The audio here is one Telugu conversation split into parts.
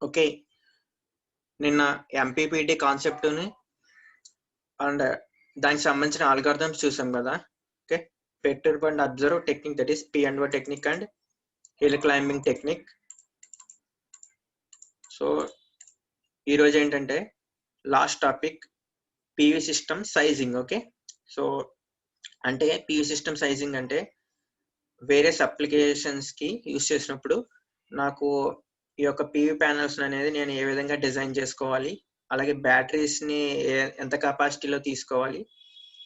ఓకే. నిన్న ఎంపీపీటీ కాన్సెప్ట్‌ని అండ్ దానికి సంబంధించిన అల్గోరిథమ్స్ చూసాం కదా! Okay. Perturb and observe technique, that is P&O technique and hill climbing technique. So ఈరోజు ఏంటంటే last topic PV system sizing. Okay. So అంటే పీవీ సిస్టమ్ సైజింగ్ అంటే వేరియస్ అప్లికేషన్స్‌కి యూజ్ చేసినప్పుడు నాకు ఈ యొక్క పీవీ ప్యానెల్స్ అనేది నేను ఏ విధంగా డిజైన్ చేసుకోవాలి, అలాగే బ్యాటరీస్‌ని ఎంత కెపాసిటీలో తీసుకోవాలి.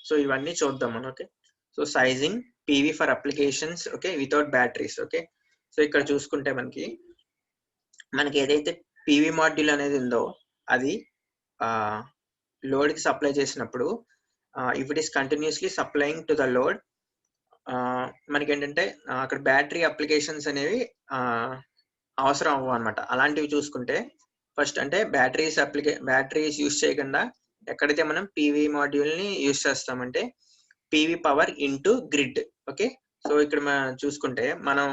సో ఇవన్నీ చూద్దాం మనం. Okay. So sizing PV for applications, okay, without batteries. Okay. So ఇక్కడ చూసుకుంటే మనకి ఏదైతే పీవీ మాడ్యూల్ అనేది ఉందో అది లోడ్కి సప్లై చేసినప్పుడు if it is continuously supplying to the load, మనకి ఏంటంటే అక్కడ బ్యాటరీ అప్లికేషన్స్ అనేవి అవసరం అవ్వవు అనమాట. అలాంటివి చూసుకుంటే ఫస్ట్ అంటే బ్యాటరీస్ యూస్ చేయకుండా ఎక్కడైతే మనం పీవీ మాడ్యూల్ని యూస్ చేస్తామంటే PV power into grid. Okay. So ఇక్కడ మనం చూసుకుంటే మనం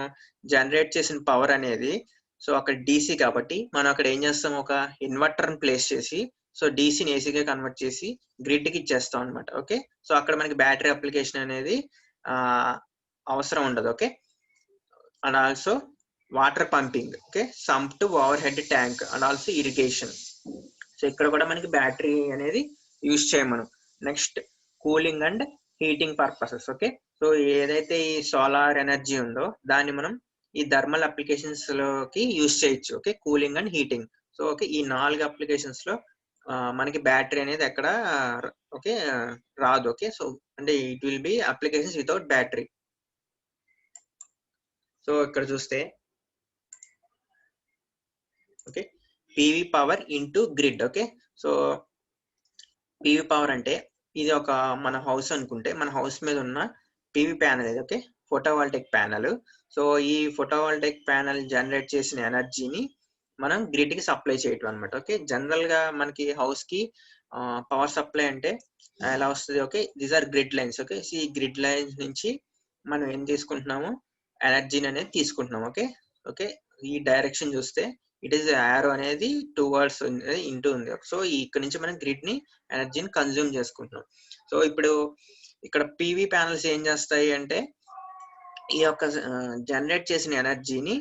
జనరేట్ చేసిన పవర్ అనేది సో అక్కడ డీసీ కాబట్టి మనం అక్కడ ఏం చేస్తాం, ఒక ఇన్వర్టర్ని ప్లేస్ చేసి సో డీసీని ఏసీగా కన్వర్ట్ చేసి గ్రిడ్కి ఇచ్చేస్తాం అనమాట. ఓకే. సో అక్కడ మనకి బ్యాటరీ అప్లికేషన్ అనేది అవసరం ఉండదు. Okay. And also water pumping, okay, sump to over head tank and also irrigation. So ఇక్కడ కూడా మనకి బ్యాటరీ అనేది యూజ్ చేయం మనం. Next cooling and heating purposes. Okay. So ఏదైతే ఈ సోలార్ ఎనర్జీ ఉందో దాన్ని మనం ఈ థర్మల్ అప్లికేషన్స్ లోకి యూజ్ చేయొచ్చు. Okay. Cooling and heating. So okay, ఈ 4 అప్లికేషన్స్ లో మనకి బ్యాటరీ అనేది ఎక్కడ ఓకే రాదు. ఓకే. సో అంటే it will B applications without battery. So ఇక్కడ చూస్తే okay, PV power into grid. Okay. So PV power అంటే ఇది ఒక మన హౌస్ అనుకుంటే మన హౌస్ మీద ఉన్న పీవీ ప్యానల్ ఇది. ఓకే. ఫోటోవాల్టైక్ ప్యానల్. సో ఈ ఫోటోవాల్టైక్ ప్యానల్ జనరేట్ చేసిన ఎనర్జీని మనం గ్రిడ్ కి సప్లై చేయటం అనమాట. ఓకే. జనరల్ గా మనకి హౌస్ కి పవర్ సప్లై అంటే ఎలా వస్తుంది, okay, these are grid lines. Okay. So ఈ గ్రిడ్ లైన్స్ నుంచి మనం ఏం తీసుకుంటున్నాము, ఎనర్జీని అనేది తీసుకుంటున్నాం. ఓకే. ఓకే. ఈ డైరెక్షన్ చూస్తే ఇట్ ఈస్ యారో అనేది టువర్డ్స్ ఇంటూ ఉంది. సో ఇక్కడ నుంచి మనం గ్రిడ్ ని ఎనర్జీని కన్జ్యూమ్ చేసుకుంటున్నాం. సో ఇప్పుడు ఇక్కడ పీవీ ప్యానల్స్ ఏం చేస్తాయి అంటే ఈ యొక్క జనరేట్ చేసిన ఎనర్జీని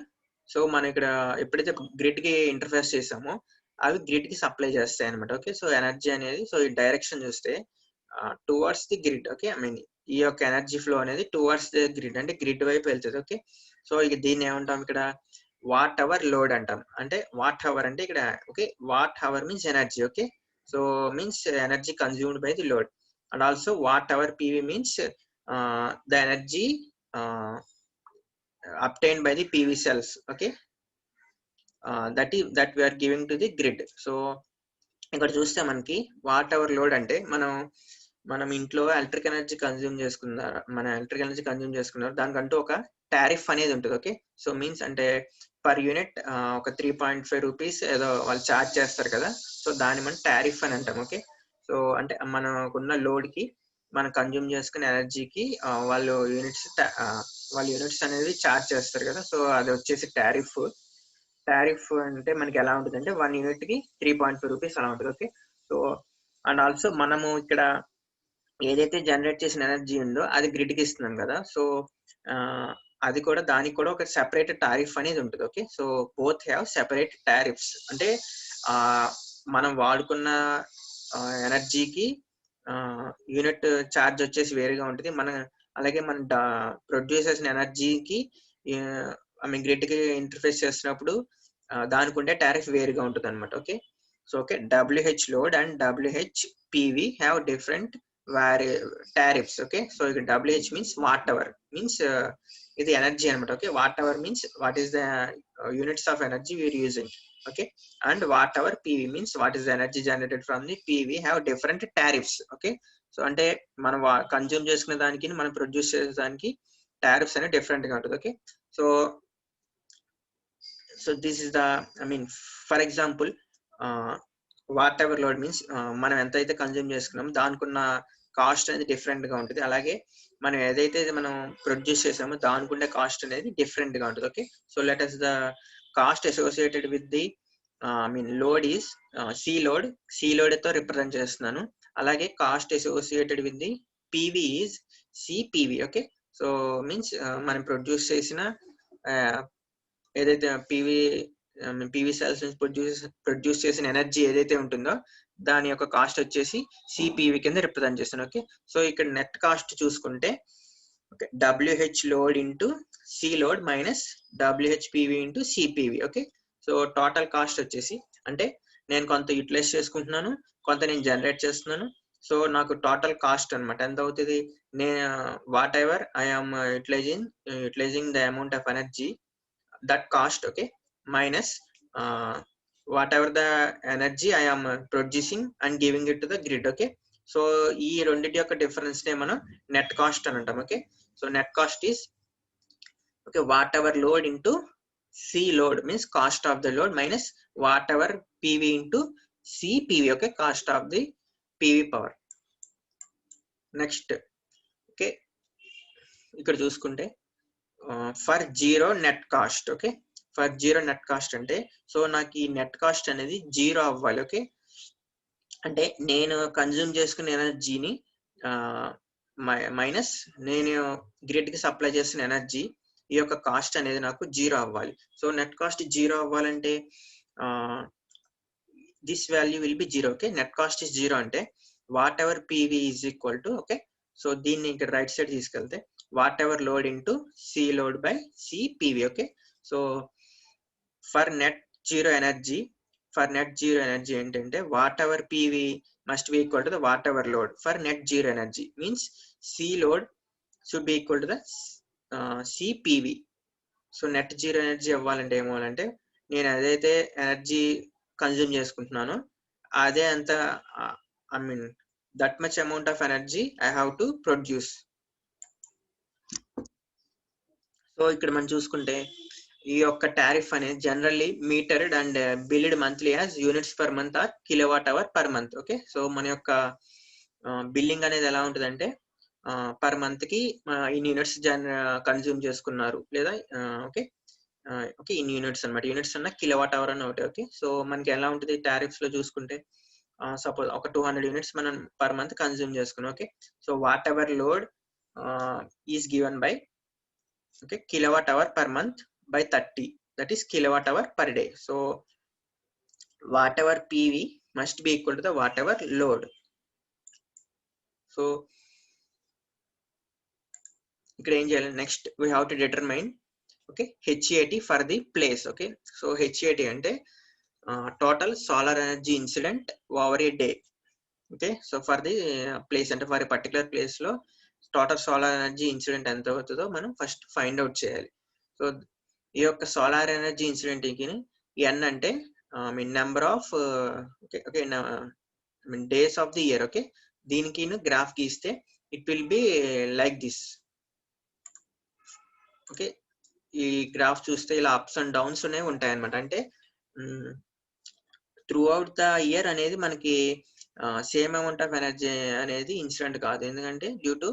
సో మనం ఇక్కడ ఎప్పుడైతే గ్రిడ్ కి ఇంటర్ఫేస్ చేసామో అవి గ్రిడ్ కి సప్లై చేస్తాయి అనమాట. ఓకే. సో ఎనర్జీ అనేది సో ఈ డైరెక్షన్ చూస్తే towards the grid. Okay. I mean ఈ యొక్క ఎనర్జీ ఫ్లో అనేది టువర్డ్స్ ది గ్రిడ్ అంటే గ్రిడ్ వైపు వెళ్తుంది. ఓకే. సో ఇక దీన్ని ఏమంటాం ఇక్కడ వాట్ అవర్ లోడ్ అంటాం. అంటే వాట్ అవర్ అంటే ఇక్కడ okay, watt hour means energy. Okay. So means energy consumed by the load and also watt hour PV means the energy obtained by the PV cells. Okay. that we are giving to the grid. So ఇక్కడ చూస్తే మనకి వాట్ అవర్ లోడ్ అంటే మనం ఇంట్లో ఎలక్ట్రిక్ ఎనర్జీ కన్జ్యూమ్ చేసుకున్నారు దానికంటూ ఒక టారిఫ్ అనేది ఉంటుంది. ఓకే. సో మీన్స్ అంటే పర్ యూనిట్ ఒక 3.5 రూపీస్ ఏదో వాళ్ళు ఛార్జ్ చేస్తారు కదా, సో దాన్ని మనం టారిఫ్ అని అంటాం. ఓకే. సో అంటే మనకున్న లోడ్ కి మనం కన్జ్యూమ్ చేసుకునే ఎనర్జీకి వాళ్ళు యూనిట్స్ అనేది ఛార్జ్ చేస్తారు కదా, సో అది వచ్చేసి టారిఫ్ అంటే మనకి ఎలా ఉంటుంది అంటే 1 యూనిట్ కి 3.5 రూపీస్ అలా ఉంటుంది. ఓకే. సో అండ్ ఆల్సో మనము ఇక్కడ ఏదైతే జనరేట్ చేసిన ఎనర్జీ ఉందో అది గ్రిడ్ కి ఇస్తున్నాం కదా, సో అది కూడా దానికి కూడా ఒక సెపరేట్ టారిఫ్ అనేది ఉంటుంది. Okay. So both have separate tariffs. అంటే మనం వాడుకున్న ఎనర్జీకి యూనిట్ ఛార్జ్ వచ్చేసి వేరుగా ఉంటుంది. అలాగే మనం ప్రొడ్యూస్ చేసిన ఎనర్జీకి ఐ మీన్ గ్రిడ్ కి ఇంటర్ఫేస్ చేసినప్పుడు దానికి ఉండే టారిఫ్ వేరుగా ఉంటుంది అనమాట. Okay. So okay, WH load and WH PV have different tariffs. Okay. So ఇక్కడ WH means watt hour means ఇది ఎనర్జీ అనమాట. Okay. Watt hour means what is the units of energy we are using. Okay. And watt hour PV means what is the energy generated from the PV have different tariffs. Okay. So అంటే మనం కన్జ్యూమ్ చేసుకునే దానికి మనం ప్రొడ్యూస్ చేసే దానికి టారిఫ్స్ అనేది డిఫరెంట్ గా ఉంటుంది. Okay. So this is the I mean for example what ever load means మనం ఎంతైతే కన్జ్యూమ్ చేసుకున్నామో దానికి ఉన్న కాస్ట్ అనేది డిఫరెంట్ గా ఉంటుంది. అలాగే మనం ఏదైతే మనం ప్రొడ్యూస్ చేసామో దానికి ఉండే కాస్ట్ అనేది డిఫరెంట్ గా ఉంటుంది. Okay. So let us the cost associated with the load is C load తో రిప్రజెంట్ చేస్తున్నాను. అలాగే cost associated with the PV is CPV. Okay, so means మనం ప్రొడ్యూస్ చేసిన ఏదైతే పివి సెల్స్ నుంచి ప్రొడ్యూస్ చేసిన ఎనర్జీ ఏదైతే ఉంటుందో దాని యొక్క కాస్ట్ వచ్చేసి సిపివి కింద రిప్రజెంట్ చేస్తాను. ఓకే, సో ఇక్కడ నెట్ కాస్ట్ చూసుకుంటే okay, WH load into C load minus WHPV into CPV. Okay, so total cost వచ్చేసి అంటే నేను కొంత యూటిలైజ్ చేసుకుంటున్నాను, కొంత నేను జనరేట్ చేస్తున్నాను. సో నాకు టోటల్ కాస్ట్ అనమాట ఎంత అవుతుంది, నేను whatever I'm utilising the amount of energy that cost. Okay, minus whatever the energy I'm producing and giving it to the grid. Okay, so ఈ రెండింటి యొక్క డిఫరెన్స్ నే మనం నెట్ కాస్ట్ అని అంటాం. Okay, so net cost is okay whatever load into C load means cost of the load minus whatever PV into CPV. Okay, cost of the PV power. Next okay, ఇక్కడ చూసుకుంటే for zero net cost. Okay, for zero net cost అంటే సో నాకు ఈ నెట్ కాస్ట్ అనేది జీరో అవ్వాలి. ఓకే, అంటే నేను కన్జ్యూమ్ చేసుకునే ఎనర్జీని మైనస్ నేను గ్రిడ్ కి సప్లై చేసిన ఎనర్జీ ఈ యొక్క కాస్ట్ అనేది నాకు జీరో అవ్వాలి. సో నెట్ కాస్ట్ జీరో అవ్వాలంటే this value will be zero. Okay, net cost is zero అంటే whatever PV is equal to okay, so దీన్ని ఇక్కడ రైట్ సైడ్ తీసుకెళ్తే whatever load into C load by CPV. Okay, so for net zero energy ఏంటంటే whatever PV must be equal to the whatever load for net zero energy means C load should be equal to the CPV. So net zero energy అవ్వాలంటే ఏమవ్వాలంటే నేను ఏదైతే ఎనర్జీ కన్జ్యూమ్ చేసుకుంటున్నానో అదే అంత I mean that much amount of energy I have to produce. So ఇక్కడ మనం చూసుకుంటే ఈ యొక్క టారిఫ్ అనేది generally metered and billed monthly as units per month or kilowatt hour per month. Okay, so మన యొక్క బిల్లింగ్ అనేది ఎలా ఉంటుందంటే పర్ మంత్ కి ఇన్ని యూనిట్స్ కన్జ్యూమ్ చేసుకున్నారు లేదా ఓకే ఓకే ఇన్ని యూనిట్స్ అనమాట. యూనిట్స్ అన్న కిలోవాట్ అవర్ అని ఒకటి. ఓకే, సో మనకి ఎలా ఉంటుంది టారిఫ్స్ లో చూసుకుంటే సపోజ్ ఒక 200 యూనిట్స్ మనం పర్ మంత్ కన్జ్యూమ్ చేసుకున్నాం. Okay, so whatever load is given by okay kilowatt hour per month by 30, that is kilowatt hour per day. So whatever PV must be equal to the whatever load. So ఇక్కడ ఏం చేయాలి, next we have to determine okay HAT for the place. okay, so HAT అంటే total solar energy incident over a day. okay, so for the place అంటే for a particular place లో total solar energy incident ఎంత అవుతుందో మనం ఫస్ట్ ఫైండ్ అవుట్ చేయాలి. సో ఈ యొక్క సోలార్ ఎనర్జీ ఇన్సిడెంట్ కి ఎన్ అంటే mean number of okay okay mean days of the year. Okay, దీనికి గ్రాఫ్ గీస్తే it will be like this. Okay, ఈ గ్రాఫ్ చూస్తే ఇలా అప్స్ అండ్ డౌన్స్ అనేవి ఉంటాయి అనమాట. అంటే త్రూ అవుట్ ద ఇయర్ అనేది మనకి సేమ్ అమౌంట్ ఆఫ్ ఎనర్జీ అనేది ఇన్సిడెంట్ కాదు, ఎందుకంటే due to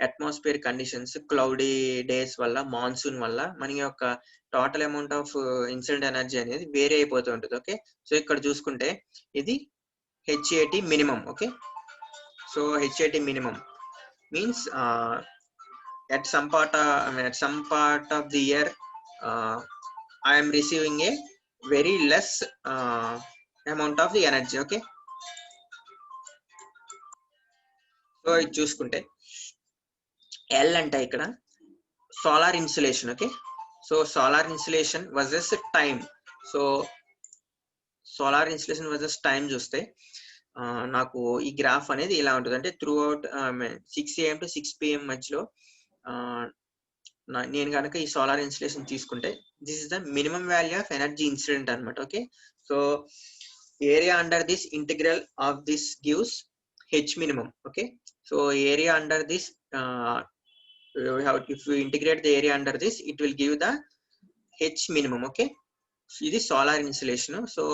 atmosphere conditions, cloudy days వల్ల, మాన్సూన్ వల్ల మన యొక్క total amount of incident energy అనేది వేరే అయిపోతూ ఉంటుంది. ఓకే, సో ఇక్కడ చూసుకుంటే ఇది HAT minimum. Okay, so HAT minimum means at some part of the year I am receiving a very less amount of the energy. Okay, so ఇది చూసుకుంటే L అంటే ఇక్కడ solar insulation. Okay, so solar insulation versus time. So solar insulation versus time చూస్తే నాకు ఈ గ్రాఫ్ అనేది ఇలా ఉంటుంది. అంటే throughout 6 AM to 6 PM మధ్యలో నేను కనుక ఈ సోలార్ ఇన్సులేషన్ తీసుకుంటే this is the minimum value of energy incident అనమాట. Okay, so area under this integral of this gives H minimum. Okay, so area under this if you integrate the area under this it will give the H minimum. Okay, so ఇది సోలార్ ఇన్సులేషన్. సో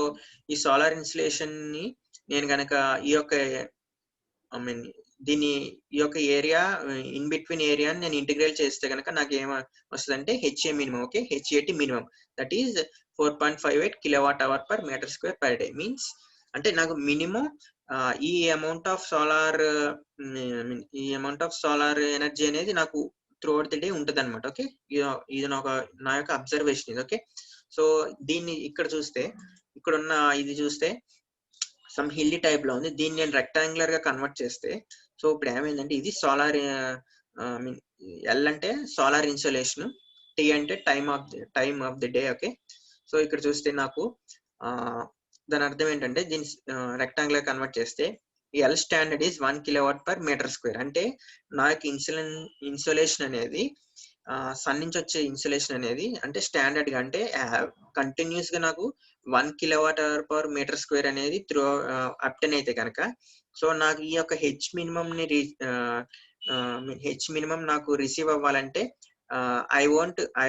ఈ సోలార్ ఇన్సులేషన్ ని నేను కనుక ఈ యొక్క ఐ మీన్ దీన్ని ఈ యొక్క ఏరియా ఇన్ బిట్వీన్ ఏరియా నేను ఇంటిగ్రేట్ చేస్తే కనుక నాకు ఏం వస్తుంది అంటే HA minimum. Okay, HAT minimum that is 4.58 kilowatt hour per meter square per day. Means అంటే నాకు మినిమం ఈ అమౌంట్ ఆఫ్ సోలార్ ఎనర్జీ అనేది నాకు త్రూ అవుట్ ది డే ఉంటుంది అనమాట. ఓకే, ఇది నా యొక్క అబ్జర్వేషన్ ఇది. ఓకే, సో దీన్ని ఇక్కడ చూస్తే, ఇక్కడ ఉన్న ఇది చూస్తే సమ్ హిల్లీ టైప్ లో ఉంది. దీన్ని నేను రెక్టాంగులర్ గా కన్వర్ట్ చేస్తే, సో ఇప్పుడు ఏమైందంటే ఇది సోలార్ ఎల్ అంటే సోలార్ ఇన్సోలేషన్, టీ అంటే time of the day. Okay, so ఇక్కడ చూస్తే నాకు దాని అర్థం ఏంటంటే దీన్ని రెక్టాంగులర్ కన్వర్ట్ చేస్తే L standard is 1 kilowatt per meter square. అంటే నాకు ఇన్సోలేషన్ అనేది సన్ నుంచి వచ్చే ఇన్సులేషన్ అనేది అంటే స్టాండర్డ్ గా అంటే కంటిన్యూస్ గా నాకు 1 kilowatt hour per meter square అనేది త్రూ అప్టెన్ అయితే కనుక, సో నాకు ఈ యొక్క హెచ్ మినిమం నాకు రిసీవ్ అవ్వాలంటే ఐ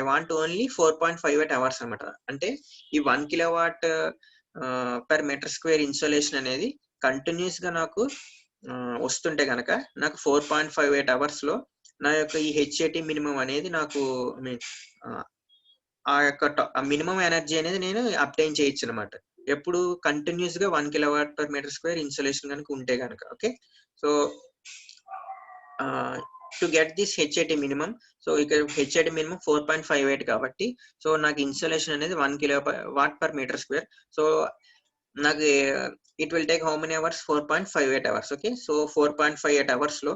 వాంట్ ఓన్లీ 4.58 hours అనమాట. అంటే ఈ 1 kilowatt per meter square insolation అనేది కంటిన్యూస్ గా నాకు వస్తుంటే కనుక నాకు 4.58 hours లో నా యొక్క ఈ హెచ్ఏటి మినిమం అనేది నాకు ఆ యొక్క మినిమం ఎనర్జీ అనేది నేను అప్టైన్ చేయొచ్చు అనమాట. ఎప్పుడు కంటిన్యూస్ గా 1 kilowatt per meter square insolation కనుక ఉంటే కనుక. Okay, so to get this HAT minimum, so ఇక్కడ హెచ్ఏటి మినిమం 4.58 కాబట్టి, సో నాకు ఇన్సోలేషన్ అనేది 1 kilowatt per meter square. So నాకు it will take how many hours? 4.58 hours. Okay, so 4.58 hours లో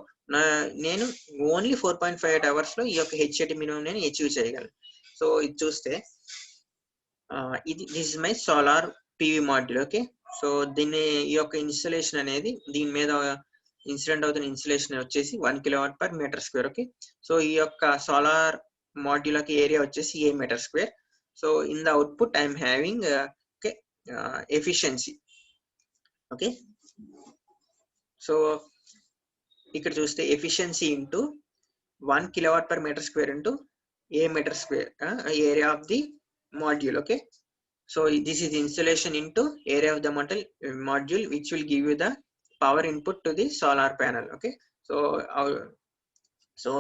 నేను ఓన్లీ 4.58 hours లో ఈ యొక్క హెచ్ఏటి మినిమం నేను అచీవ్ చేయగలను. సో ఇది చూస్తే this is my solar PV module. Okay, so దీన్ని ఈ యొక్క ఇన్స్టలేషన్ అనేది దీని మీద ఇన్సిడెంట్ అవుతున్న ఇన్స్టలేషన్ వచ్చేసి 1 kilowatt per meter square. Okay, so ఈ యొక్క సోలార్ మాడ్యూల్ యొక్క ఏరియా వచ్చేసి A meter square. So in the output I'm having efficiency. Okay, so ఇక్కడ చూస్తే efficiency into 1 kilowatt per meter square into A meter square area of the module. Okay, so this is insulation into area of the module which will give you the power input to the solar panel. Okay, so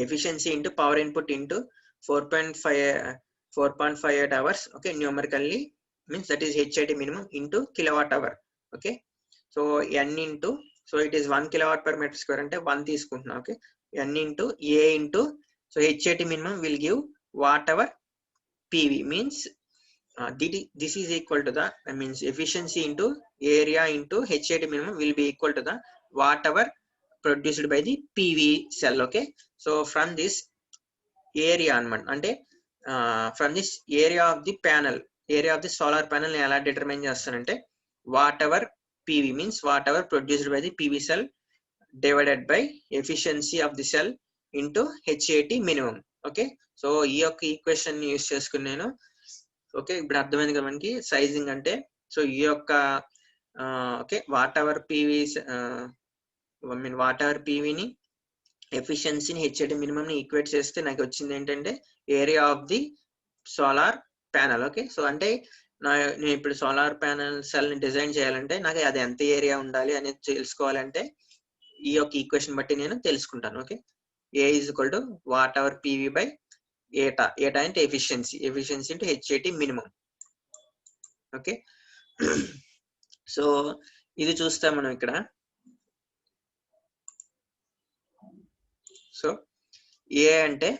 efficiency into power input into 4.58 hours. Okay, numerically means that is HIT minimum into kilowatt hour. Okay, so n into, so it is 1 kilowatt per meter square ante 1 తీసుకుంటున్నా. Okay, n into a into, so HIT minimum will give watt hour PV means this is equal to the means efficiency into area into HIT minimum will be equal to the watt hour produced by the PV cell. Okay, so from this area అంటే from this area of the panel, area of the solar panel ని ఎలా డిటర్మైన్ చేస్తానంటే watt hour PV means watt hour produced by the PV cell divided by efficiency of the cell into HIT minimum. Okay, so ఈ యొక్క ఈక్వేషన్ ని యూస్ చేసుకుని నేను ఓకే ఇప్పుడు అర్థమైంది కదా మనకి సైజింగ్ అంటే. సో ఈ యొక్క ఓకే వాట్ అవర్ పీవీని ఎఫిషియన్సీని హెచ్ఐటి మినిమం ని ఈక్వేట్ చేస్తే నాకు వచ్చింది ఏంటంటే area of the solar panel. Okay, so అంటే నేను ఇప్పుడు సోలార్ ప్యానల్ సెల్ ని డిజైన్ చేయాలంటే నాకు అది ఎంత ఏరియా ఉండాలి అనేది తెలుసుకోవాలంటే ఈ యొక్క ఈక్వేషన్ బట్టి నేను తెలుసుకుంటాను. Okay, A is equal to watt hour PV by eta అంటే ఎఫిషియన్సీ అంటే హెచ్ఐటి మినిమం. ఓకే, సో ఇది చూస్తాం మనం ఇక్కడ. సో ఏ అంటే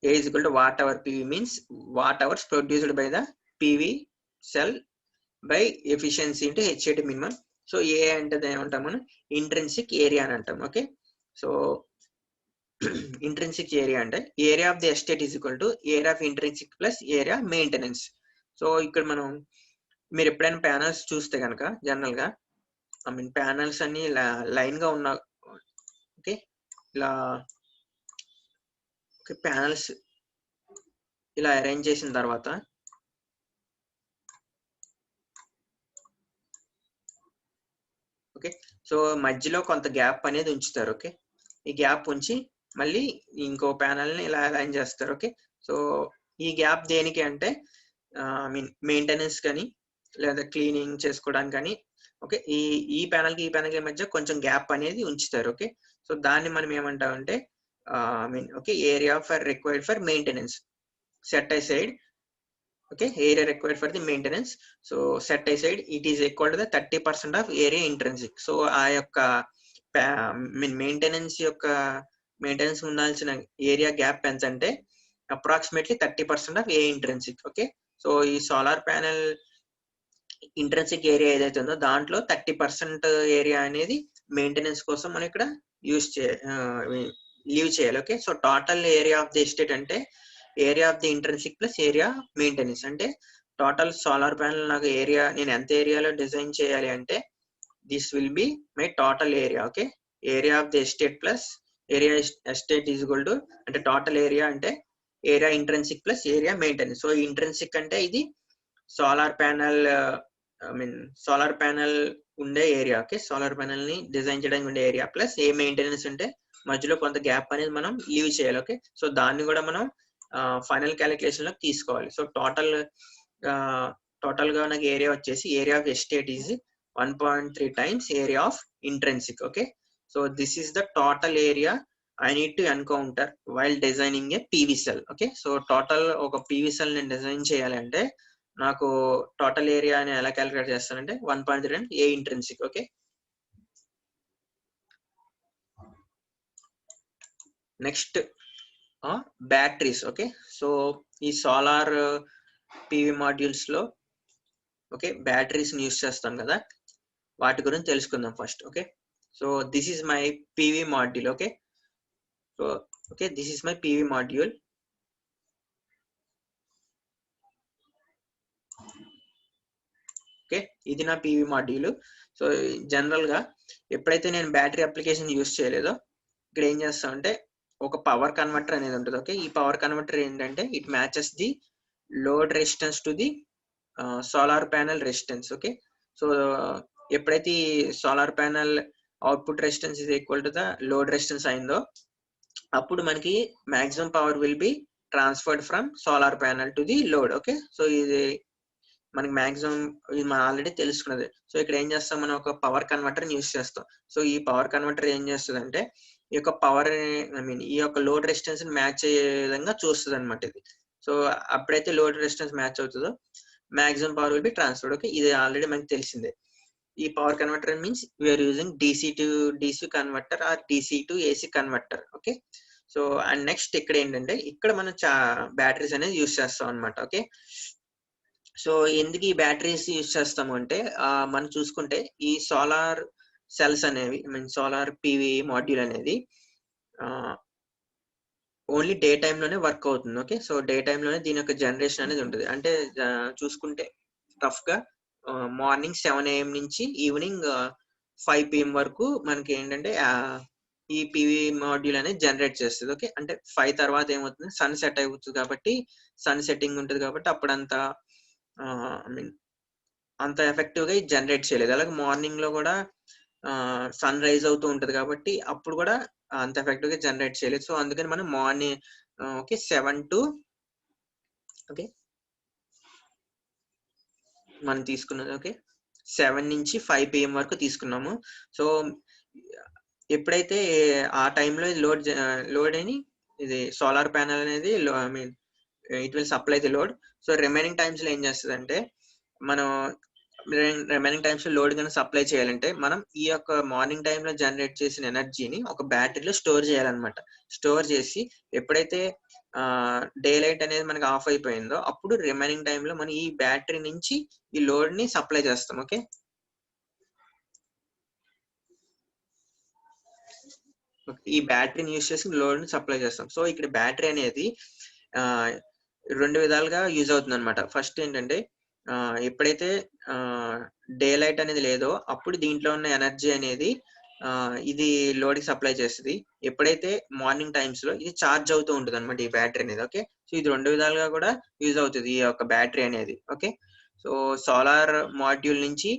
A is equal to watt hour PV means watt hours produced by the PV cell by efficiency into HIT minimum. So A అంటే ఏమంటాం మనం ఇంట్రిన్సిక్ ఏరియా అని అంటాం. ఓకే, సో ఇంట్రిన్సిక్ ఏరియా అంటే area of the estate is equal to area of intrinsic plus area maintenance. So ఇక్కడ మనం మీరు ఎప్పుడైనా ప్యానల్స్ చూస్తే కనుక జనరల్ గా ప్యానల్స్ అన్ని లైన్ గా ఉన్న ఓకే ఇలా ప్యానల్స్ ఇలా అరేంజ్ చేసిన తర్వాత ఓకే సో మధ్యలో కొంత గ్యాప్ అనేది ఉంచుతారు. ఓకే, ఈ గ్యాప్ ఉంచి మళ్ళీ ఇంకో ప్యానల్ ని ఇలా అలైన్ చేస్తారు. ఓకే, సో ఈ గ్యాప్ దేనికి అంటే మెయింటెనెన్స్ కానీ లేదా క్లీనింగ్ చేసుకోవడానికి కానీ. ఓకే, ఈ ప్యానల్ కి మధ్య కొంచెం గ్యాప్ అనేది ఉంచుతారు. ఓకే, సో దాన్ని మనం ఏమంటామంటే okay area for required for maintenance set aside okay, area required for the maintenance. So set aside it is equal to the 30% of area intrinsic. So ఆ యొక్క మెయింటెనెన్స్ ఉండాల్సిన ఏరియా గ్యాప్ ఎంత అంటే approximately 30% of A intrinsic. Okay, so ఈ సోలార్ ప్యానెల్ ఇంట్రెన్సిక్ ఏరియా ఏదైతే ఉందో దాంట్లో 30% ఏరియా అనేది మెయింటెనెన్స్ కోసం మనం ఇక్కడ లీవ్ చేయాలి. Okay, so total area of the estate అంటే area of the intrinsic plus area maintenance. అంటే టోటల్ సోలార్ ప్యానెల్ నాకు ఏరియా నేను ఎంత ఏరియాలో డిజైన్ చేయాలి అంటే this will be my total area. Okay, area of the estate plus area estate is equal to అంటే టోటల్ ఏరియా అంటే area intrinsic plus area maintenance. So intrinsic అంటే ఇది సోలార్ ప్యానెల్ సోలార్ ప్యానెల్ ఉండే ఏరియా. ఓకే, సోలార్ ప్యానెల్ ని డిజైన్ చేయడానికి ఉండే ఏరియా ప్లస్ ఏ మెయింటెనెన్స్ ఉంటే మధ్యలో కొంత గ్యాప్ అనేది మనం లీవ్ చేయాలి. ఓకే, సో దాన్ని కూడా మనం ఫైనల్ క్యాలిక్యులేషన్ లో తీసుకోవాలి. సో టోటల్ గా నాకు ఏరియా వచ్చేసి area of estate is 1.3 times area of intrinsic. Okay, so this is the total area I need to encounter while designing a PV cell. Okay, so total ఒక PV cell ని డిజైన్ చేయాలంటే నాకు టోటల్ ఏరియా అని ఎలా క్యాలిక్యులేట్ చేస్తానంటే 1.3 A intrinsic. Okay, next batteries. Okay, so ఈ సోలార్ పివి మాడ్యూల్స్ లో ఓకే బ్యాటరీస్ ని యూస్ చేస్తాం కదా, వాటి గురించి తెలుసుకుందాం first. Okay, so this is my PV module. Okay, so okay this is my PV module. Okay, ఇది నా పివి మాడ్యూల్. సో జనరల్ గా ఎప్పుడైతే నేను బ్యాటరీ అప్లికేషన్ యూస్ చేయలేదో ఇక్కడ ఏం చేస్తామంటే ఒక పవర్ కన్వర్టర్ అనేది ఉంటుంది. ఓకే, ఈ పవర్ కన్వర్టర్ ఏంటంటే it matches the load resistance to the solar panel resistance. Okay, so ఎప్పుడైతే ఈ solar panel output resistance is equal to the load resistance అయిందో అప్పుడు మనకి maximum power will be transferred from solar panel to the load. Okay, so ఇది మనకి మాక్సిమం ఇది మనం ఆల్రెడీ తెలుసుకున్నది. సో ఇక్కడ ఏం చేస్తాం, మనం ఒక పవర్ కన్వర్టర్ యూస్ చేస్తాం. సో ఈ పవర్ కన్వర్టర్ ఏం చేస్తుంది అంటే ఈ యొక్క పవర్ ఈ యొక్క లోడ్ రెసిస్టెన్స్ మ్యాచ్ అయ్యే విధంగా చూస్తుంది అనమాట ఇది. సో అప్పుడైతే లోడ్ రెసిస్టెన్స్ మ్యాచ్ అవుతుందో maximum power will be transferred. Okay, ఇది ఆల్రెడీ మనకి తెలిసిందే. ఈ power converter means we are using DC to DC converter or DC to AC converter. Okay, so and next ఇక్కడ ఏంటంటే ఇక్కడ మనం బ్యాటరీస్ అనేది యూస్ చేస్తాం అనమాట. ఓకే, సో ఎందుకు ఈ బ్యాటరీస్ యూస్ చేస్తాము అంటే మనం చూసుకుంటే ఈ సోలార్ సెల్స్ అనేవి సోలార్ పివి మాడ్యూల్ అనేది ఓన్లీ డే టైంలోనే వర్క్ అవుతుంది. ఓకే, సో డే టైంలోనే దీని యొక్క జనరేషన్ అనేది ఉంటుంది. అంటే చూసుకుంటే రఫ్ గా మార్నింగ్ 7 AM నుంచి ఈవినింగ్ 5 PM వరకు మనకి ఏంటంటే ఈ పివి మాడ్యూల్ అనేది జనరేట్ చేస్తుంది. ఓకే, అంటే 5 తర్వాత ఏమవుతుంది, సన్ సెట్ అవుతుంది కాబట్టి సన్ సెట్టింగ్ ఉంటుంది కాబట్టి అప్పుడంతా అంత ఎఫెక్టివ్ గా జనరేట్ చేయలేదు. అలాగే మార్నింగ్ లో కూడా సన్ రైజ్ అవుతూ ఉంటది కాబట్టి అప్పుడు కూడా అంత ఎఫెక్టివ్ గా జనరేట్ చేయలేదు. సో అందుకని మనం మార్నింగ్ ఓకే 7 to ఓకే మనం తీసుకున్నది ఓకే 7 నుంచి 5 PM వరకు తీసుకున్నాము. సో ఎప్పుడైతే ఆ టైంలో లోడ్ అని ఇది సోలార్ ప్యానెల్ అనేది it will supply the load. So remaining times లో ఏం చేస్తుంది అంటే మనం రిమైనింగ్ టైమ్స్ లో లోడ్ కనుక సప్లై చేయాలంటే మనం ఈ యొక్క మార్నింగ్ టైంలో జనరేట్ చేసిన ఎనర్జీని ఒక బ్యాటరీలో స్టోర్ చేయాలన్నమాట. స్టోర్ చేసి ఎప్పుడైతే డే లైట్ అనేది మనకి ఆఫ్ అయిపోయిందో అప్పుడు రిమైనింగ్ టైంలో మనం ఈ బ్యాటరీ నుంచి ఈ లోడ్ ని సప్లై చేస్తాం. ఓకే, ఈ బ్యాటరీని యూస్ చేసి లోడ్ ని సప్లై చేస్తాం. సో ఇక్కడ బ్యాటరీ అనేది 2 విధాలుగా యూజ్ అవుతుంది అనమాట. ఫస్ట్ ఏంటంటే ఎప్పుడైతే డే లైట్ అనేది లేదో అప్పుడు దీంట్లో ఉన్న ఎనర్జీ అనేది ఇది లోడ్ కి సప్లై చేస్తుంది. ఎప్పుడైతే మార్నింగ్ టైమ్స్ లో ఇది ఛార్జ్ అవుతూ ఉంటుంది అనమాట ఈ బ్యాటరీ అనేది. ఓకే, సో ఇది 2 విధాలుగా కూడా యూజ్ అవుతుంది ఈ యొక్క బ్యాటరీ అనేది. ఓకే, సో సోలార్ మాడ్యూల్ నుంచి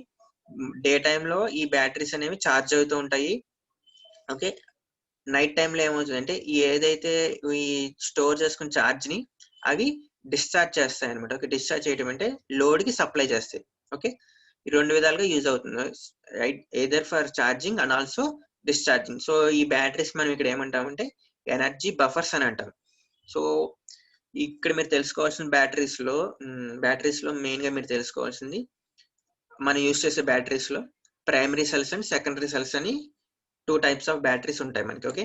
డే టైంలో ఈ బ్యాటరీస్ అనేవి ఛార్జ్ అవుతూ ఉంటాయి. ఓకే, నైట్ టైంలో ఏమవుతుంది అంటే ఏదైతే ఈ స్టోర్ చేసుకున్న ఛార్జ్ ని అవి డిశ్చార్జ్ చేస్తాయి అనమాట. ఓకే, డిశ్చార్జ్ చేయడం అంటే లోడ్ కి సప్లై చేస్తాయి. ఓకే, ఈ 2 విధాలుగా యూజ్ అవుతుంది, right, either for charging and also discharging. So ఈ బ్యాటరీస్ మనం ఇక్కడ ఏమంటామంటే ఎనర్జీ బఫర్స్ అని అంటాం. సో ఇక్కడ మీరు తెలుసుకోవాల్సిన బ్యాటరీస్ లో మెయిన్ గా మీరు తెలుసుకోవాల్సింది, మనం యూజ్ చేసే బ్యాటరీస్ లో primary cells and secondary cells అని 2 టైప్స్ ఆఫ్ బ్యాటరీస్ ఉంటాయి మనకి. ఓకే,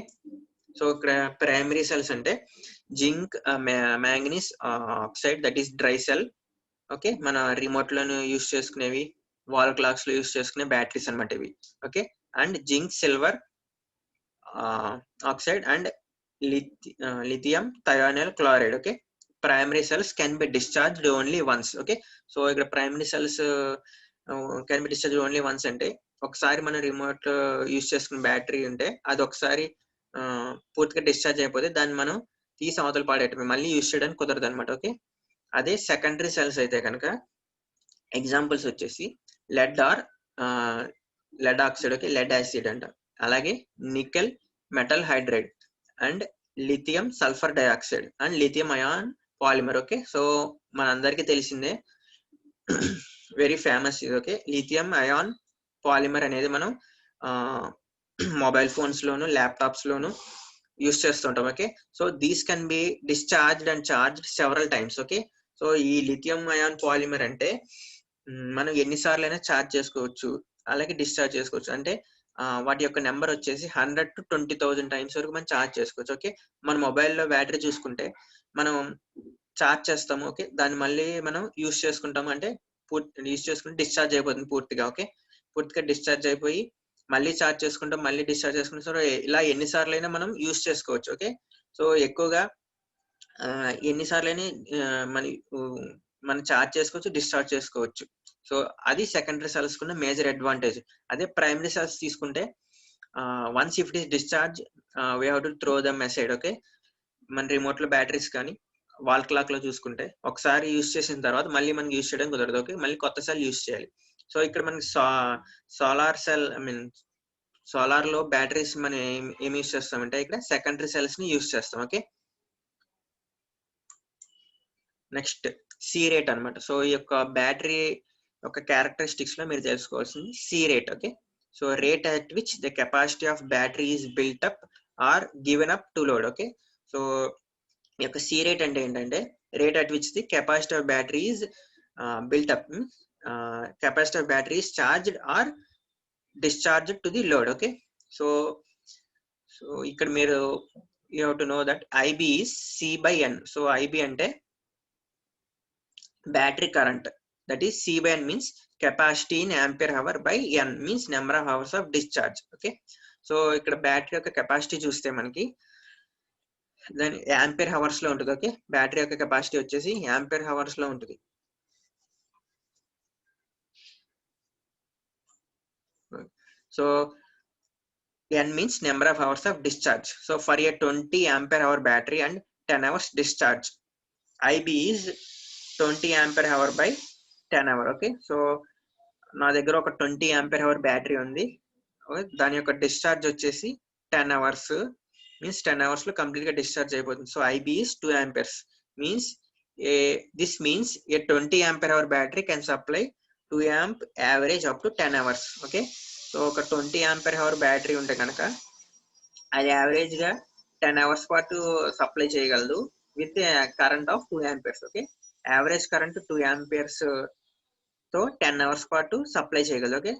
సో ఇక్కడ ప్రైమరీ సెల్స్ అంటే zinc manganese oxide, that is dry cell. Okay, మన రిమోట్ లోను యూజ్ చేసుకునేవి, వాల్ క్లాక్స్ లో యూజ్ చేసుకునే బ్యాటరీస్ అనమాట ఇవి. Okay, and zinc silver oxide and lithium thionyl chloride. Okay, primary cells can be discharged only once. Okay, so ఇక్కడ primary cells can be discharge only once అంటే ఒకసారి మనం రిమోట్ యూజ్ చేసుకున్న బ్యాటరీ ఉంటే అది ఒకసారి పూర్తిగా డిశ్చార్జ్ అయిపోతే దాన్ని మనం తీసి అవతల పాడేయటమే, మళ్ళీ యూజ్ చేయడానికి కుదరదు అనమాట. ఓకే, అదే సెకండరీ సెల్స్ అయితే కనుక ఎగ్జాంపుల్స్ వచ్చేసి lead oxide, okay, lead acid అంట, అలాగే nickel metal hydride and lithium sulphur dioxide and lithium ion polymer. Okay, so మనందరికీ తెలిసిందే, వెరీ ఫేమస్ ఇది. ఓకే, లిథియం అయాన్ పాలిమర్ అనేది మనం మొబైల్ ఫోన్స్ లోను ల్యాప్టాప్స్ లోను యూస్ చేస్తుంటాం. Okay, so these can be discharged and charged several times. Okay, so ఈ లిథియం అయాన్ పాలిమర్ అంటే మనం ఎన్నిసార్లు అయినా ఛార్జ్ చేసుకోవచ్చు, అలాగే డిశ్చార్జ్ చేసుకోవచ్చు. అంటే వాటి యొక్క నెంబర్ వచ్చేసి 100 to 20,000 టైమ్స్ వరకు మనం ఛార్జ్ చేసుకోవచ్చు. ఓకే, మన మొబైల్లో బ్యాటరీ చూసుకుంటే మనం ఛార్జ్ చేస్తాము. ఓకే, దాన్ని మళ్ళీ మనం యూస్ చేసుకుంటాము, అంటే యూస్ చేసుకుంటే డిశ్చార్జ్ అయిపోతుంది పూర్తిగా. ఓకే, పూర్తిగా డిశ్చార్జ్ అయిపోయి మళ్ళీ ఛార్జ్ చేసుకుంటాం, మళ్ళీ డిశ్చార్జ్ చేసుకుంటాం. సో ఇలా ఎన్నిసార్లు అయినా మనం యూస్ చేసుకోవచ్చు. ఓకే, సో ఎక్కువగా ఎన్నిసార్లు అయినా మనం ఛార్జ్ చేసుకోవచ్చు, డిశ్చార్జ్ చేసుకోవచ్చు. సో అది సెకండరీ సెల్స్ కున్న మేజర్ అడ్వాంటేజ్. అదే ప్రైమరీ సెల్స్ తీసుకుంటే once if it is discharge we have to throw them aside. Okay, మన రిమోట్ లో బ్యాటరీస్ కానీ వాల్ క్లాక్ లో చూసుకుంటే ఒకసారి యూజ్ చేసిన తర్వాత మళ్ళీ మనకి యూజ్ చేయడం కుదరదు. ఓకే, మళ్ళీ కొత్త సెల్ యూజ్ చేయాలి. సో ఇక్కడ మనకి సోలార్ సెల్ సోలార్ లో బ్యాటరీస్ మనం ఏం యూజ్ చేస్తామంటే ఇక్కడ సెకండరీ సెల్స్ ని యూజ్ చేస్తాం. ఓకే, నెక్స్ట్ సి రేట్ అనమాట. సో ఈ యొక్క బ్యాటరీ యొక్క క్యారెక్టరిస్టిక్స్ లో మీరు తెలుసుకోవాల్సింది C rate. Okay, so rate at which the capacity of battery is built up or given up to load. Okay, so ఈ యొక్క సి రేట్ అంటే ఏంటంటే rate at which the capacity of battery is built up, capacity of battery is charged or discharged to the load. Okay, so ఇక్కడ మీరు you have to know that IB is C by N. So IB అంటే battery current, that is C by N means capacity in ampere hour by N means number of hours of discharge. Okay, so ఇక్కడ బ్యాటరీ యొక్క కెపాసిటీ చూస్తే మనకి దాని యాంపియర్ హవర్స్ లో ఉంటుంది. ఓకే, బ్యాటరీ యొక్క కెపాసిటీ వచ్చేసి యాంపియర్ హవర్స్ లో ఉంటుంది. So N means number of hours of discharge. So for a 20 ampere hour battery and 10 hours discharge, IB is 20 ampere hour by 10 hour. Okay, so నా దగ్గర ఒక 20 ampere hour బ్యాటరీ ఉంది. దాని యొక్క డిశ్చార్జ్ వచ్చేసి 10 hours మీన్స్ 10 hours లో కంప్లీట్ గా డిశ్చార్జ్ అయిపోతుంది. So IB is 2 amperes means this means a 20 ampere hour battery can supply 2 amp average up to 10 hours. Okay, so ఒక 20 ampere hour బ్యాటరీ ఉంటే కనుక అది యావరేజ్ గా 10 hours పాటు సప్లై చేయగలదు with current of 2 amperes. Okay, average current 2 amperes తో 10 hours పాటు సప్లై చేయగలదు. Okay,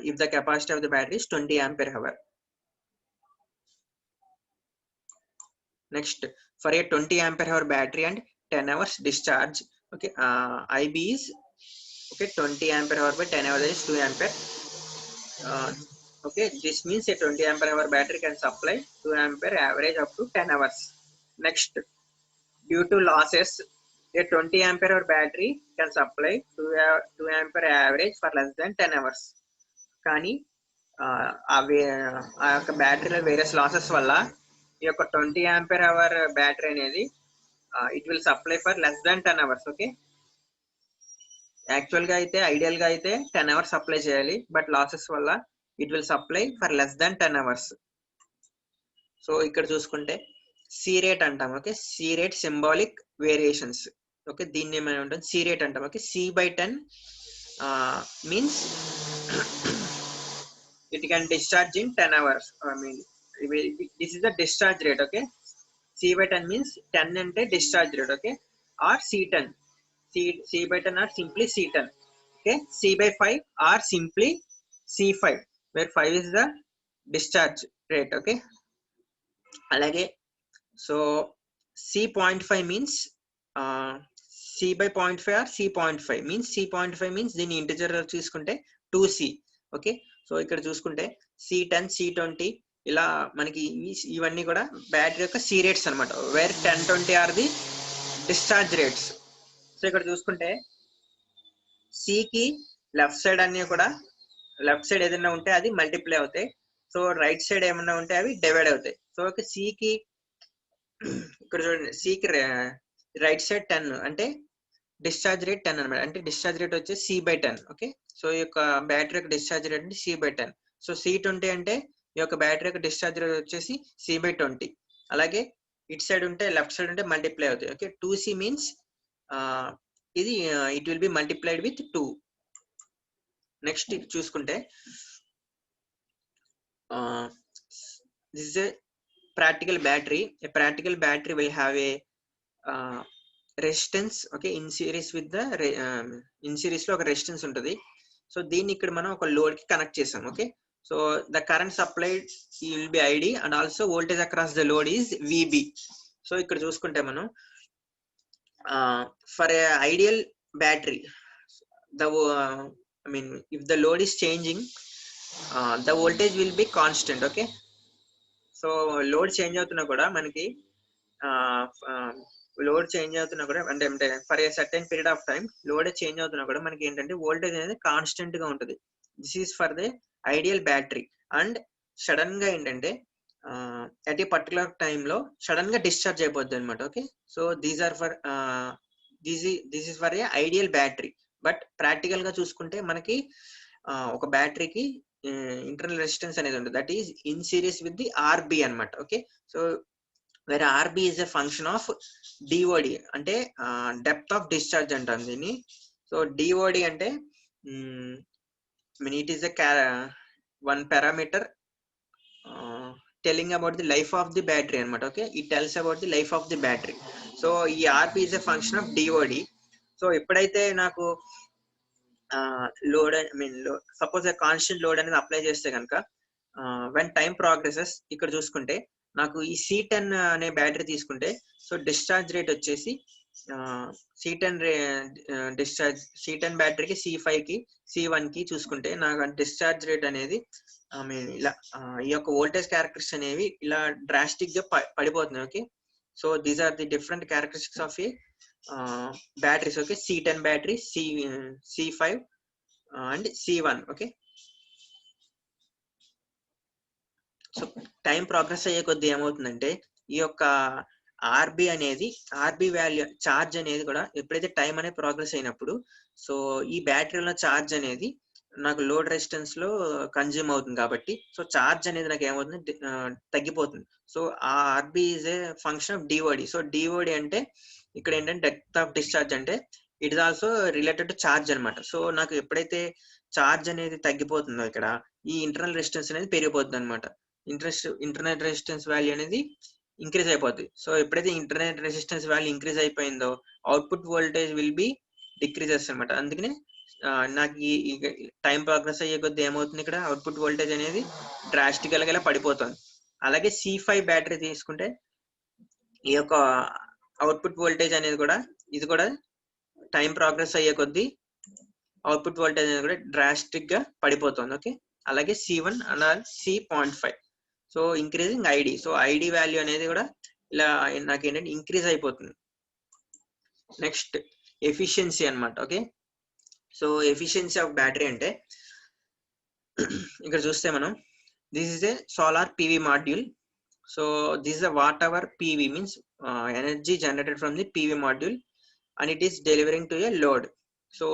if the capacity of the battery is 20 ampere hour. Next for a 20 ampere hour battery and 10 hours discharge, okay, IB is okay 20 ampere hour by 10 hours is 2 ampere. Okay, this means a 20 ampere hour battery can supply 2 ampere average up to 10 hours. Next, due to losses, a 20 ampere hour battery can supply 2 ampere average for less than 10 hours. కానీ ఆ యొక్క బ్యాటరీలో వేరియస్ లాసెస్ వల్ల ఈ యొక్క 20 ampere hour బ్యాటరీ అనేది it will supply for less than 10 hours. Okay, actual గా అయితే ఐడియల్ గా అయితే 10 hours సప్లై చేయాలి, బట్ లాసెస్ వల్ల it will supply for less than 10 hours. So ఇక్కడ చూసుకుంటే సి రేట్ అంటాం. Okay, C rate symbolic variations. Okay, దీన్ని ఏమైనా ఉంటుంది సి రేట్ అంటాం. Okay, C by 10 means it can discharge in 10 hours. I mean, this is the discharge rate. Okay, C/10 means 10 అంటే discharge rate, okay, or C10. C/10 or simply C10, okay. C/5 or simply C5, where 5 is the discharge rate, okay. అలాగే so C.5 means C/0.5 or C.5 means C.5 means దీన్ని ఇంటిజర్ చూసుకుంటే 2C, ఓకే. సో ఇక్కడ చూసుకుంటే C10, C20 ఇలా మనకి ఇవన్నీ కూడా బ్యాటరీ యొక్క C రేట్స్ అనమాట, where 10, 20 are the discharge rates. So ఇక్కడ చూసుకుంటే సికి లెఫ్ట్ సైడ్ అన్ని కూడా, లెఫ్ట్ సైడ్ ఏదైనా ఉంటే అది మల్టిప్లై అవుతాయి, సో రైట్ సైడ్ ఏమన్నా ఉంటే అవి డివైడ్ అవుతాయి. సో సికి ఇక్కడ చూడండి, సికి రైట్ సైడ్ 10 అంటే డిశ్చార్జ్ రేట్ 10 అనమాట, అంటే డిశ్చార్జ్ రేట్ వచ్చి C/10, ఓకే. సో ఈ యొక్క బ్యాటరీ యొక్క డిశ్చార్జ్ రేట్ అంటే C/10. సో C20 అంటే ఈ యొక్క బ్యాటరీ యొక్క డిశ్చార్జ్ రేట్ వచ్చేసి C/20. అలాగే ఇట్ సైడ్ ఉంటే లెఫ్ట్ సైడ్ ఉంటే మల్టిప్లై అవుతాయి, ఓకే. 2C మీన్స్ ఇది it will be multiplied with 2. Next చూసుకుంటే this is a practical battery. A practical battery will have a resistance, okay, in series with the in series లో ఒక రెసిస్టెన్స్ ఉంటుంది. సో దీన్ని ఇక్కడ మనం ఒక లోడ్ కి కనెక్ట్ చేసాం, okay. So the current supplied will be ID and also voltage across the load is VB. So ఇక్కడ చూసుకుంటే మనం for a ideal battery the I mean if the load is changing, the voltage will be constant, okay. So load change అవుతున్నా కూడా మనకి లోడ్ చేంజ్ అవుతున్నా కూడా అంటే for a certain period of time load change అవుతున్నా కూడా మనకి ఏంటంటే వోల్టేజ్ అనేది కాన్స్టెంట్ గా ఉంటుంది. This is for the ideal battery. And sudden గా ఏంటంటే అట్ ఏ పర్టికులర్ టైంలో సడన్ గా డిశ్చార్జ్ అయిపోద్ది అనమాట, okay. So these are for this is for a ideal battery. But practical గా చూసుకుంటే మనకి ఒక బ్యాటరీకి ఇంటర్నల్ రెసిస్టెన్స్ అనేది ఉంటుంది, that is in series with the RB అనమాట, okay. So where RB is a function of DOD అంటే డెప్త్ ఆఫ్ డిశ్చార్జ్ అంటాం దీన్ని. సో DOD అంటే it is a one parameter telling about the life of the battery అనమాట, okay. It tells about the life of the battery. So ఈ RB is a function of DOD. So ఎప్పుడైతే నాకు లోడ్ సపోజ్ కాన్స్టెంట్ లోడ్ అనేది అప్లై చేస్తే కనుక వెన్ టైం ప్రోగ్రెసెస్ ఇక్కడ చూసుకుంటే నాకు ఈ C10 అనే బ్యాటరీ తీసుకుంటే సో డిశ్చార్జ్ రేట్ వచ్చేసి C10 డిశ్చార్జ్ C10 బ్యాటరీకి C5 కి C1 కి చూసుకుంటే నాకు డిశ్చార్జ్ రేట్ అనేది ఇలా ఈ యొక్క వోల్టేజ్ క్యారెక్టరిస్టిక్స్ అనేవి ఇలా డ్రాస్టిక్ గా పడిపోతుంది, okay. So these are the different characteristics of a batteries, okay. C10 battery, C5 and C1, okay. So time progress అయ్యే కొద్ది ఏమవుతుందంటే ఈ యొక్క RB వాల్యూ చార్జ్ అనేది కూడా ఎప్పుడైతే టైం అనేది ప్రోగ్రెస్ అయినప్పుడు సో ఈ బ్యాటరీలో చార్జ్ అనేది నాకు లోడ్ రెసిస్టెన్స్ లో కన్జ్యూమ్ అవుతుంది కాబట్టి సో చార్జ్ అనేది నాకు ఏమవుతుంది తగ్గిపోతుంది. సో ఆ RB is a function of DOD. So DOD అంటే ఇక్కడ ఏంటంటే డెప్త్ ఆఫ్ డిశ్చార్జ్ అంటే it is also related to charge అనమాట. సో నాకు ఎప్పుడైతే చార్జ్ అనేది తగ్గిపోతుందో ఇక్కడ ఈ ఇంటర్నల్ రెసిస్టెన్స్ అనేది పెరిగిపోతుంది అనమాట. ఇంటర్నల్ రెసిస్టెన్స్ వాల్యూ అనేది ఇంక్రీజ్ అయిపోతుంది. సో ఎప్పుడైతే ఇంటర్నల్ రెసిస్టెన్స్ వాల్యూ ఇంక్రీజ్ అయిపోయిందో output voltage will be decreases అనమాట. అందుకనే నాకు ఈ టైం ప్రోగ్రెస్ అయ్యే కొద్ది ఏమవుతుంది ఇక్కడ అవుట్పుట్ వోల్టేజ్ అనేది డ్రాస్టికల్ గా పడిపోతుంది. అలాగే C5 బ్యాటరీ తీసుకుంటే ఈ యొక్క అవుట్పుట్ వోల్టేజ్ అనేది కూడా ఇది కూడా టైం ప్రోగ్రెస్ అయ్యే కొద్ది అవుట్పుట్ వోల్టేజ్ అనేది కూడా డ్రాస్టిక్ గా పడిపోతుంది, ఓకే. అలాగే C1 and C.5. So increasing ID. So ID value అనేది కూడా ఇలా నాకు ఏంటంటే ఇంక్రీజ్ అయిపోతుంది. నెక్స్ట్ ఎఫిషియన్సీ అనమాట, okay. So efficiency of battery అంటే ఇక్కడ చూస్తే మనం this is a solar PV module. So this is watt hour PV means energy generated from the PV module and it is delivering to a load. So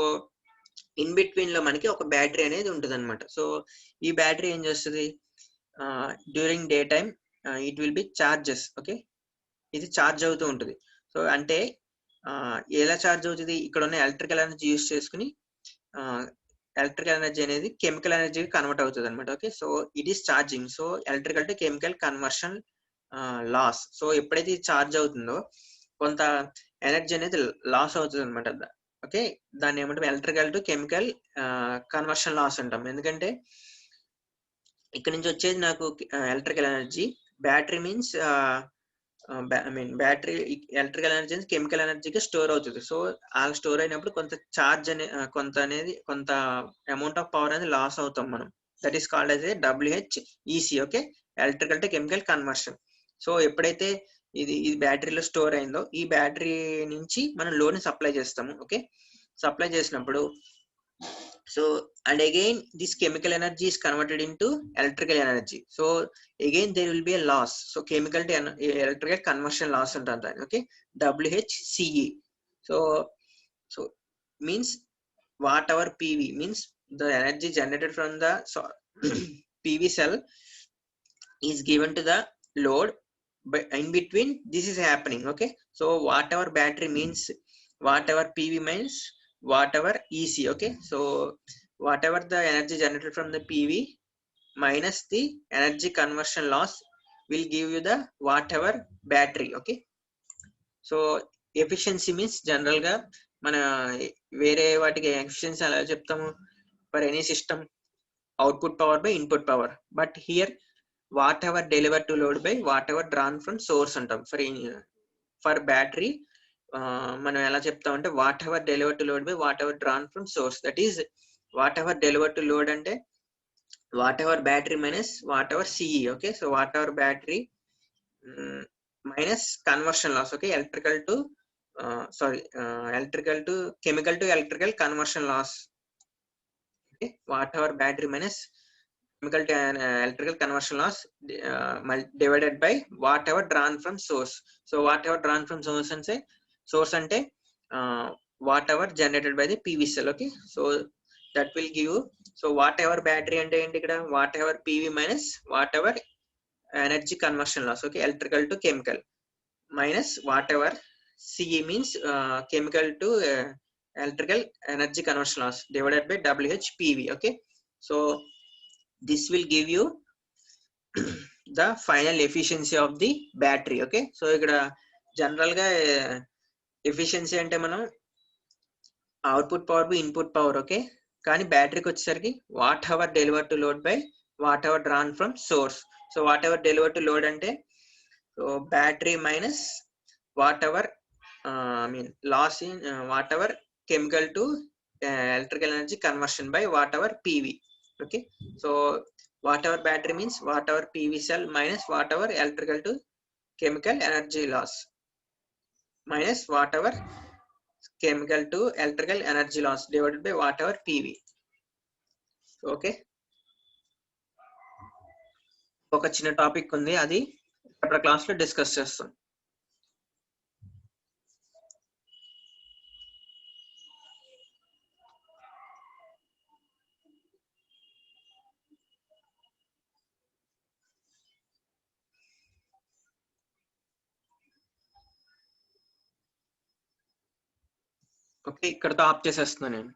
in between లో మనకి ఒక బ్యాటరీ అనేది ఉంటుంది అనమాట. సో ఈ బ్యాటరీ ఏం చేస్తుంది during day time it will be charges, okay. ఇది చార్జ్ అవుతూ ఉంటుంది. సో అంటే ఎలా చార్జ్ అవుతుంది, ఇక్కడ ఉన్న ఎలక్ట్రికల్ ఎనర్జీ యూజ్ చేసుకుని ఎలక్ట్రికల్ ఎనర్జీ అనేది కెమికల్ ఎనర్జీకి కన్వర్ట్ అవుతుంది అనమాట, okay. So it is charging. So electrical to chemical conversion loss. So ఎప్పుడైతే ఇది చార్జ్ అవుతుందో కొంత ఎనర్జీ అనేది లాస్ అవుతుంది అనమాట. ఓకే, దాన్ని ఏమంటాం electrical to chemical conversion loss అంటాం. ఎందుకంటే ఇక్కడ నుంచి వచ్చేది నాకు electrical energy, battery means battery electrical energy కెమికల్ ఎనర్జీకి స్టోర్ అవుతుంది. సో ఆ స్టోర్ అయినప్పుడు కొంత చార్జ్ కొంత అమౌంట్ ఆఫ్ పవర్ అనేది లాస్ అవుతాం మనం. That is called as a WHEC. Okay, electrical to chemical conversion. So ఎప్పుడైతే ఇది బ్యాటరీలో స్టోర్ అయిందో ఈ బ్యాటరీ నుంచి మనం లోడ్ ని సప్లై చేస్తాము. ఓకే, సప్లై చేసినప్పుడు so and again this chemical energy is converted into electrical energy. So again there will be a loss. So chemical to electrical conversion loss antam. Okay, WHCE. So means whatever PV means the energy generated from the PV cell is given to the load, but in between this is happening. Okay, so whatever battery means whatever PV means whatever EC. Okay, so whatever the energy generated from the PV minus the energy conversion loss will give you the whatever battery. Okay, so efficiency means general గా మన వేరే వాటికి ఎఫిషియన్సీ అలా చెప్తాము for any system output power by input power, but here whatever delivered to load by whatever drawn from source అంటాం. for battery మనం ఎలా చెప్తామంటే whatever deliver to load by whatever drawn from source. That is whatever deliver to load అంటే whatever battery minus whatever CE. Okay, so whatever battery minus conversion loss. Okay, electrical to chemical to electrical conversion loss. Okay, whatever battery minus chemical to electrical conversion loss divided by whatever drawn from source. So whatever drawn from source and say source ante whatever generated by the PV cell. Okay, so that will give you, so whatever battery ante enti ikkada whatever PV minus whatever energy conversion loss. Okay, electrical to chemical minus whatever CE means chemical to electrical energy conversion loss divided by WHPV. Okay, so this will give you the final efficiency of the battery. Okay, so ikkada general ga efficiency ante manam output power by input power. Okay, కానీ బ్యాటరీకి వచ్చేసరికి whatever deliver to load by whatever drawn from source. So whatever deliver to load అంటే so battery minus whatever loss in whatever chemical to electrical energy conversion by whatever PV. Okay, so whatever battery means whatever PV cell minus whatever electrical to chemical energy loss minus whatever chemical to electrical energy loss divided by whatever PV. Okay, ఒక చిన్న టాపిక్ ఉంది, అది రేపటి క్లాస్ లో డిస్కస్ చేస్తాం. ఓకే, ఇక్కడతో ఆఫ్ చేసేస్తున్నాను నేను.